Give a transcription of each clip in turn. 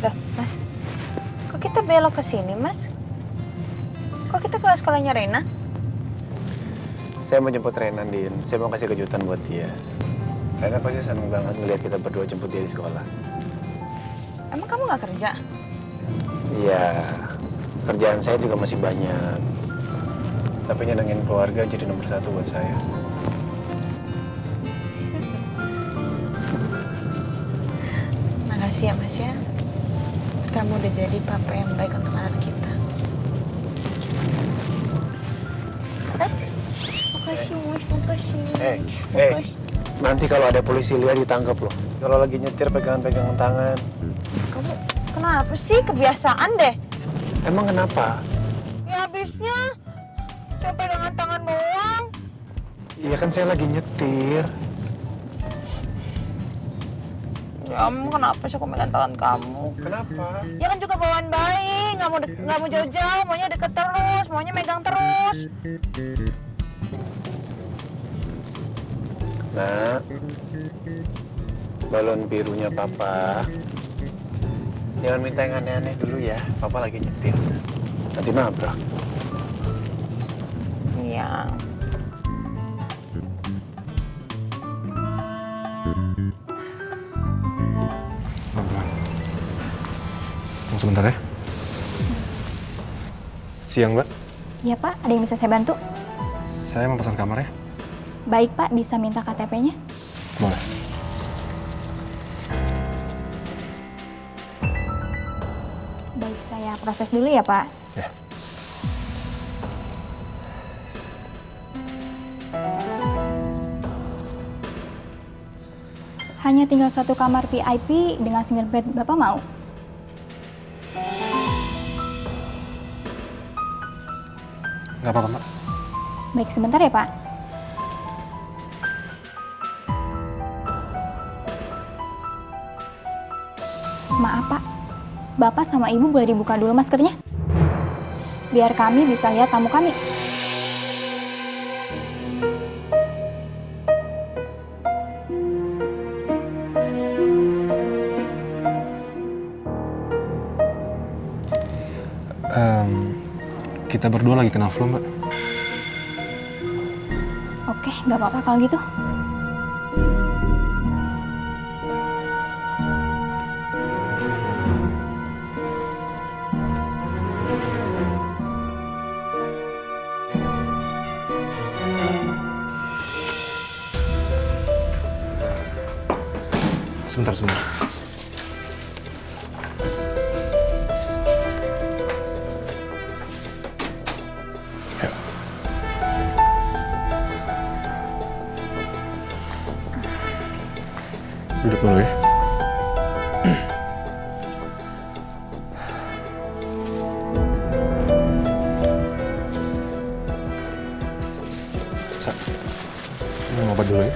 Loh, Mas. Kok kita belok ke sini, Mas? Kok kita ke sekolahnya Rena? Saya mau jemput Rena, Din. Saya mau kasih kejutan buat dia. Rena pasti seneng banget ngeliat kita berdua jemput dia di sekolah. Emang kamu gak kerja? Iya, kerjaan saya juga masih banyak. Tapi nyenengin keluarga jadi nomor satu buat saya. Makasih ya, Mas ya. Kamu udah jadi papa yang baik untuk anak kita. Makasih. Makasih, Mas. Makasih. Makasih. Nanti kalau ada polisi lihat ditangkap loh. Kalau lagi nyetir pegangan-pegangan tangan. Kamu kenapa sih? Kebiasaan deh. Emang kenapa? Ya habisnya cuma pegangan tangan doang. Iya kan saya lagi nyetir. Ya kamu kenapa sih aku megang tangan kamu? Kenapa? Ya kan juga bawaan bayi, nggak mau jauh-jauh, maunya deket terus, maunya megang terus. Nah, balon birunya papa. Jangan minta yang aneh-aneh dulu ya. Papa lagi nyetir. Nanti nabrak. Iya. Pelan-pelan. Tunggu sebentar ya. Siang, Mbak. Iya Pak, ada yang bisa saya bantu? Saya mau pesan kamar ya. Baik Pak, bisa minta KTP-nya? Boleh. Baik, saya proses dulu ya Pak. Ya. Hanya tinggal satu kamar VIP dengan single bed, Bapak mau? Nggak apa-apa, Mbak. Baik, sebentar ya Pak. Maaf Pak, Bapak sama Ibu boleh dibuka dulu maskernya? Biar kami bisa lihat tamu kami. Kita berdua lagi kena flu, Mbak. Oke, nggak apa-apa kalau gitu. Sebentar. Yuk. Duduk dulu ya. Sa, minum obat dulu ya.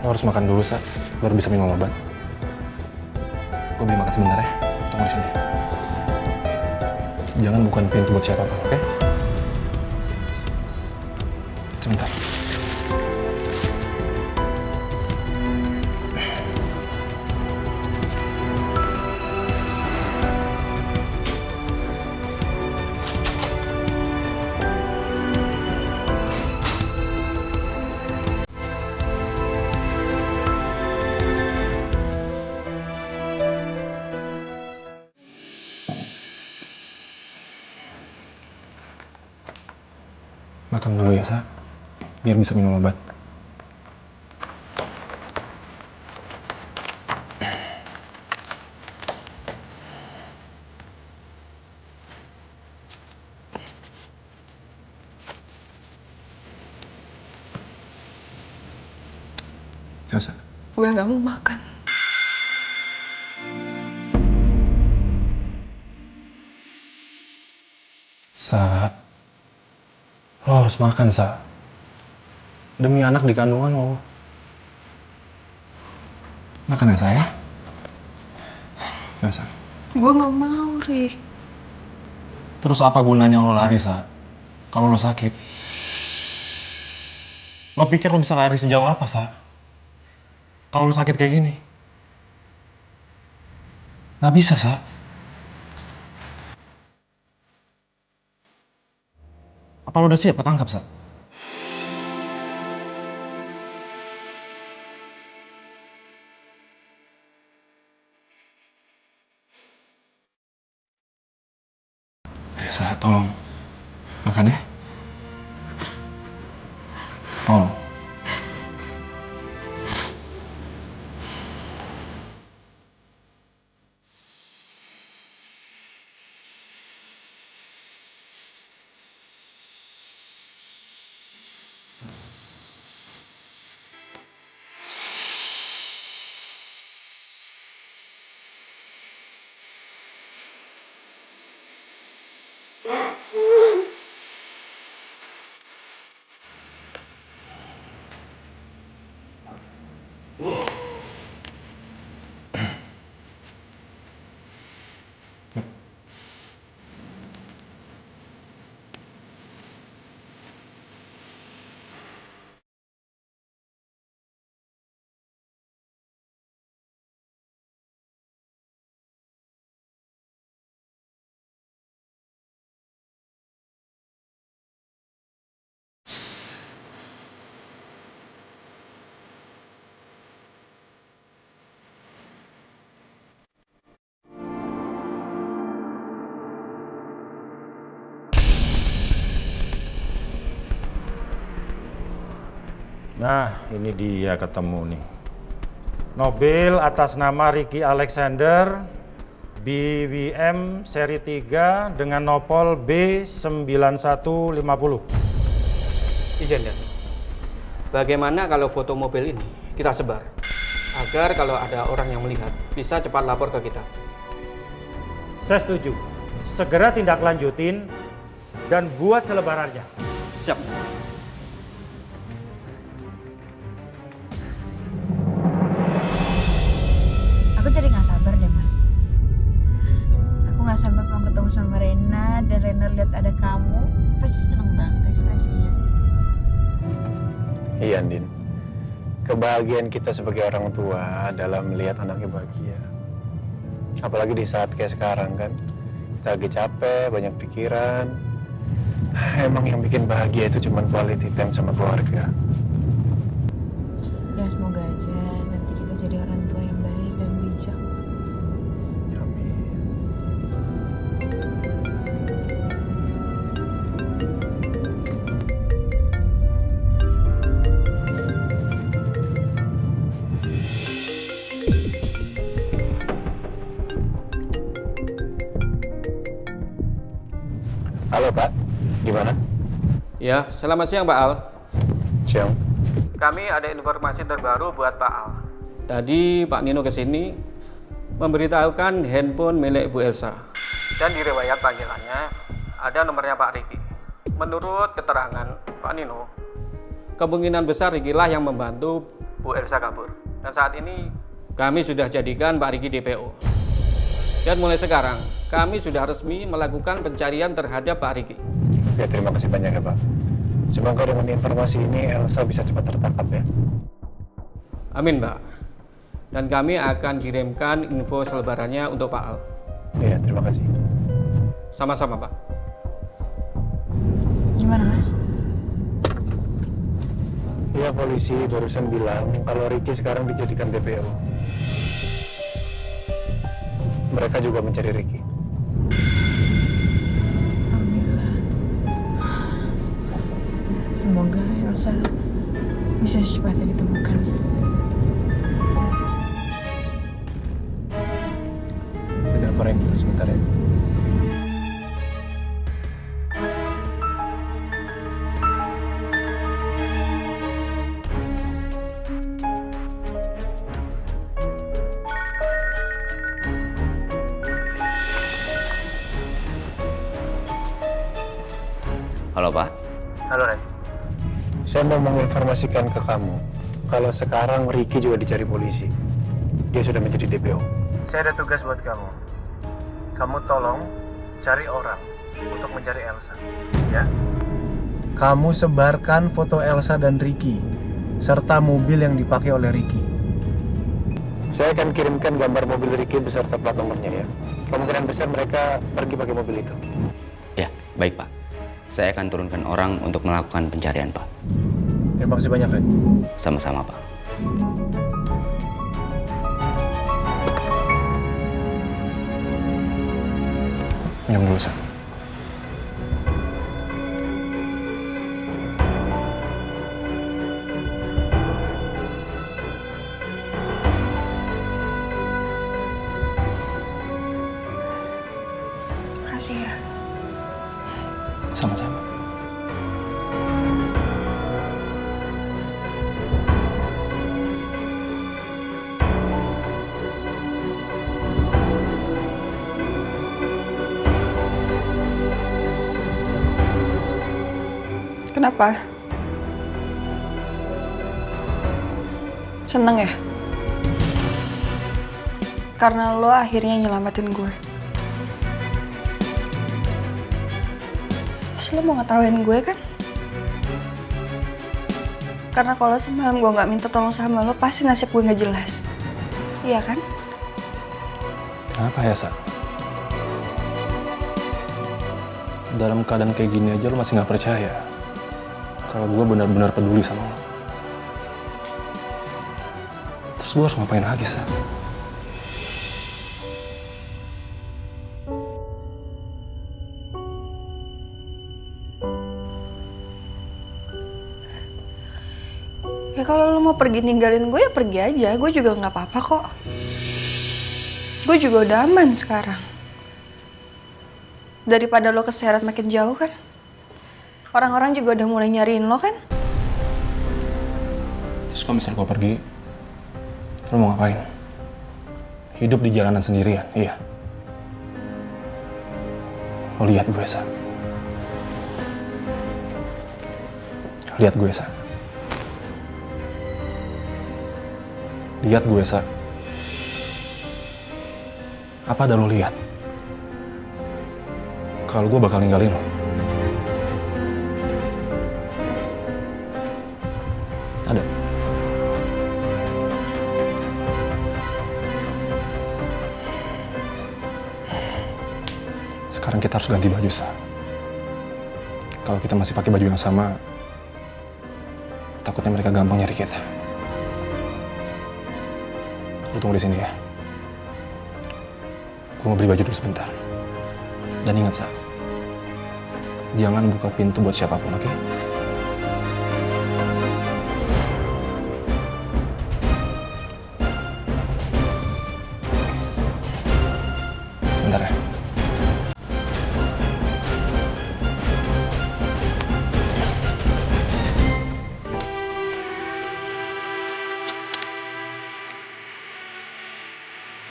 Lo harus makan dulu, Sa, baru bisa minum obat. Gue beli makan sebentar ya. Tunggu di sini. Jangan bukan pintu buat siapapun, oke? Sebentar. Makan dulu ya, Sa. Biar bisa minum obat. Ya, Sa. Gue nggak mau makan. Sa, lo harus makan, Sa. Demi anak di kandungan lo. Makan ya, Sa, ya? Ya, Sa. Gue nggak mau, Rick. Terus apa gunanya lo lari, Sa? Kalau lo sakit. Lo pikir lo bisa lari sejauh apa, Sa? Kalau lo sakit kayak gini? Nggak bisa, Sa. Apa lo udah siap ketangkap, Sa? Sa, tolong. Makan ya. Tolong. Nah, ini dia ketemu nih. Mobil atas nama Ricky Alexander, BWM seri 3 dengan nopol B9150. Izin ya. Bagaimana kalau foto mobil ini kita sebar? Agar kalau ada orang yang melihat bisa cepat lapor ke kita. Saya setuju. Segera tindak lanjutin dan buat selebarannya. Siap. Aku jadi nggak sabar deh mas. Aku nggak sabar mau ketemu sama Rena dan Rena lihat ada kamu, pasti seneng banget ekspresinya. Iya, Andin. Kebahagiaan kita sebagai orang tua adalah melihat anaknya bahagia. Apalagi di saat kayak sekarang kan. Kita lagi capek, banyak pikiran. Emang yang bikin bahagia itu cuma quality time sama keluarga. Ya semoga aja nanti kita jadi orang tua yang baik dan bijak. Amin. Halo Pak, gimana? Ya, selamat siang Pak Al. Siang. Kami ada informasi terbaru buat Pak Al. Tadi Pak Nino kesini memberitahukan handphone milik Bu Elsa. Dan di riwayat panggilannya ada nomornya Pak Riki. Menurut keterangan Pak Nino, kemungkinan besar Riki lah yang membantu Bu Elsa kabur. Dan saat ini kami sudah jadikan Pak Riki DPO. Dan mulai sekarang kami sudah resmi melakukan pencarian terhadap Pak Riki. Ya, terima kasih banyak ya Pak. Semoga dengan informasi ini Elsa bisa cepat tertangkap ya. Amin Mbak. Dan kami akan kirimkan info selebarannya untuk Pak Al. Iya, terima kasih. Sama-sama Pak. Gimana mas? Iya, polisi barusan bilang kalau Ricky sekarang dijadikan DPO. Mereka juga mencari Ricky. Alhamdulillah. Semoga Elsa bisa secepatnya ditemukan. Saya teleponin dulu sebentar ya. Halo Pak. Halo Ren. Saya mau menginformasikan ke kamu kalau sekarang Ricky juga dicari polisi. Dia sudah menjadi DPO. Saya ada tugas buat kamu. Kamu tolong cari orang untuk mencari Elsa, ya? kamu sebarkan foto Elsa dan Ricky serta mobil yang dipakai oleh Ricky. Saya akan kirimkan gambar mobil Ricky beserta plat nomornya ya. Kemungkinan besar mereka pergi pakai mobil itu. Ya, baik Pak. Saya akan turunkan orang untuk melakukan pencarian, Pak. Terima kasih banyak, Ren. Sama-sama, Pak. Minum dulu, Sa. Makasih ya. Sama-sama. Kenapa? Seneng ya? Karena lo akhirnya nyelamatin gue. Terus lo mau ngetawain gue kan? Karena kalau semalam gue gak minta tolong sama lo, pasti nasib gue gak jelas. Iya kan? Kenapa ya, Sa? Dalam keadaan kayak gini aja lo masih nggak percaya kalau gue benar-benar peduli sama lo. Terus gue harus ngapain lagi, Sa? Ya kalau lo mau pergi ninggalin gue, ya pergi aja. Gue juga nggak apa-apa kok. Gue juga udah aman sekarang. Daripada lo keseret makin jauh kan. Orang-orang juga udah mulai nyariin lo kan. Terus kalau misalnya gue pergi, lo mau ngapain? Hidup di jalanan sendirian, iya. Lo lihat gue, Sa. Lihat gue, Sa. Lihat gue, Sa. Apa ada lo lihat? Kalau gue bakal ninggalin lo. Ada. Sekarang kita harus ganti baju, Sa. Kalau kita masih pakai baju yang sama, takutnya mereka gampang nyari kita. Lu tunggu di sini ya. Gue mau beli baju dulu sebentar. Dan ingat, Sa, jangan buka pintu buat siapapun, oke? Sebentar ya.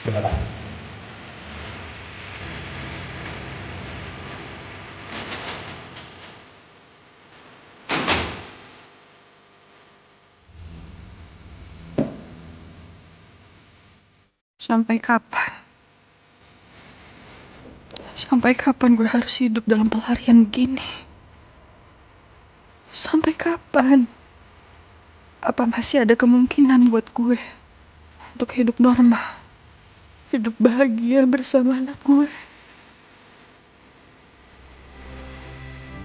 Sebentar. Sampai kapan? Sampai kapan gue harus hidup dalam pelarian begini? Sampai kapan? Apa masih ada kemungkinan buat gue untuk hidup normal? Hidup bahagia bersama anak gue?